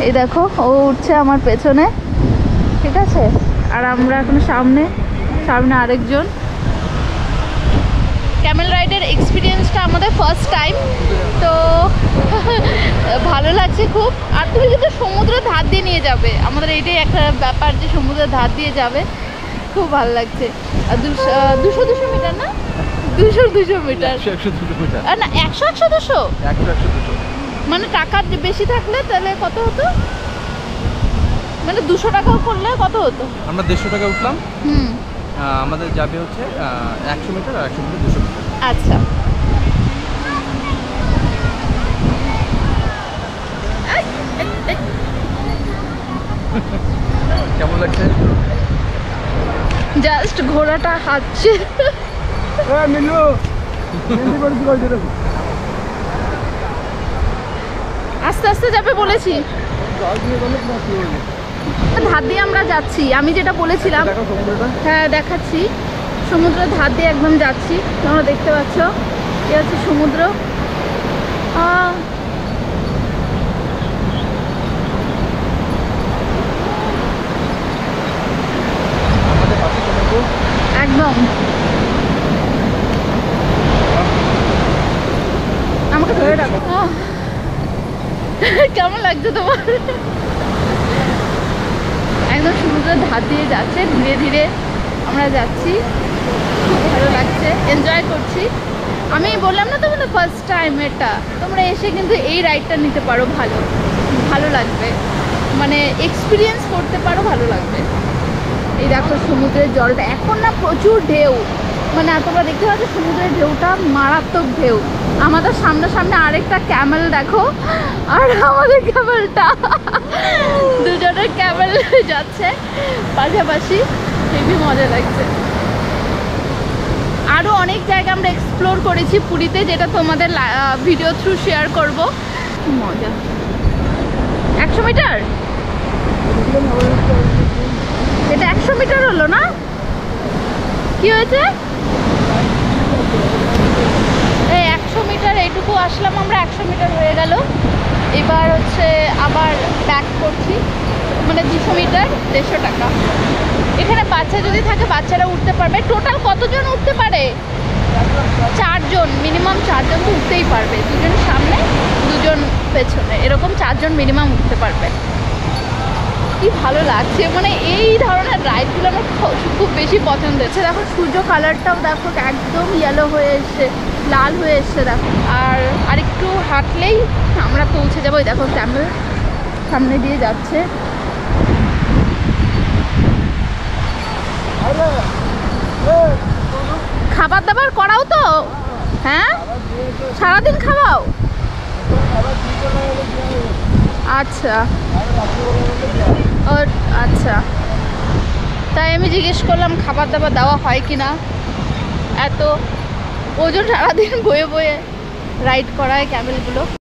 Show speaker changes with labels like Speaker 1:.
Speaker 1: এই দেখো ও উঠছে আমার পেছনে, ঠিক আছে, আর আমরা এখন সামনে আরেকজন। ক্যামেল রাইডের এক্সপিরিয়েন্সটা আমাদের ফার্স্ট টাইম, তো ভালো লাগছে খুব। আর তুমি কিন্তু সমুদ্রের ধার দিয়ে নিয়ে যাবে, আমাদের এইটাই একটা ব্যাপার যে সমুদ্রের ধার দিয়ে যাবে, খুব ভালো লাগছে। আর 200 মিটার না, 200 মিটার না, 100 মানে টাকা বেশি থাকলে তাহলে কত হতো, মানে 200 টাকাও করলে কত হতো?
Speaker 2: আমরা 150 টাকা উঠলাম। আমাদের যাবে হচ্ছে 100 মিটার আর 100 মিটার 200 মিটার।
Speaker 1: আচ্ছা,
Speaker 2: কেমন লাগছে?
Speaker 1: জাস্ট ঘোড়াটা হাঁটছে। আস্তে আস্তে যাবে বলেছি, ধার দিয়ে আমরা যাচ্ছি, আমি যেটা বলেছিলাম। হ্যাঁ দেখাচ্ছি, সমুদ্রের ধার দিয়ে একদম যাচ্ছি, তোমরা দেখতে পাচ্ছ, এ হচ্ছে সমুদ্র। একদম আমাকে ধরে রাখো। কেমন লাগছে তোমার? একদম সমুদ্রের ধার দিয়ে যাচ্ছে, ধীরে ধীরে আমরা যাচ্ছি, খুব ভালো লাগছে, এনজয় করছি। আমি বললাম না তোমাদের ফার্স্ট টাইম এটা, তোমরা এসে কিন্তু এই রাইডটা নিতে পারো, ভালো লাগবে, মানে এক্সপিরিয়েন্স করতে পারো, ভালো লাগবে। এই দেখো সমুদ্রের জলটা এখন না প্রচুর ঢেউ, মানে তোমরা দেখতে পাচ্ছ সমুদ্রের ঢেউটা মারাত্মক ঢেউ। আমাদের সামনে আরেকটা ক্যামেল দেখো, আর আমাদের ক্যামেলটা, দুজনের ক্যামেল যাচ্ছে পাশাপাশি, খুবই মজা লাগছে। আরও অনেক জায়গা আমরা এক্সপ্লোর করেছি পুরীতে, যেটা তোমাদের ভিডিও থ্রু শেয়ার করব। মজা। 100 মিটার, এটা 100 মিটার হলো না? কি হয়েছে? এই 100 মিটার এইটুকু আসলাম আমরা, 100 মিটার হয়ে গেল। এবার হচ্ছে আবার ব্যাক করছি, মানে 200 মিটার 150 টাকা। এখানে বাচ্চা যদি থাকে বাচ্চারা উঠতে পারবে। টোটাল কতজন উঠতে পারে? 4 জন, মিনিমাম 4 জন তো উঠতেই পারবে, 2 জন সামনে 2 জন পেছনে, এরকম 4 জন মিনিমাম উঠতে পারবে। কি ভালো লাগছে, মানে এই ধরনের রাইডগুলো আমার খুব বেশি পছন্দ হচ্ছে। দেখো সূর্য কালারটাও দেখো একদম ইয়েলো হয়ে এসছে, লাল হয়ে এসছে দেখো। আর আরেকটু হাঁটলেই আমরা পৌঁছে যাবো। দেখো ক্যামেল সামনে দিয়ে যাচ্ছে। খাবার দাবার করাও তো? হ্যাঁ, সারাদিন খাওয়াও? আচ্ছা আচ্ছা, তাই আমি জিজ্ঞেস করলাম খাবার দাবার দেওয়া হয় কিনা। এত ওজন সারাদিন বয়ে বয়ে রাইড করায় ক্যামেলগুলো।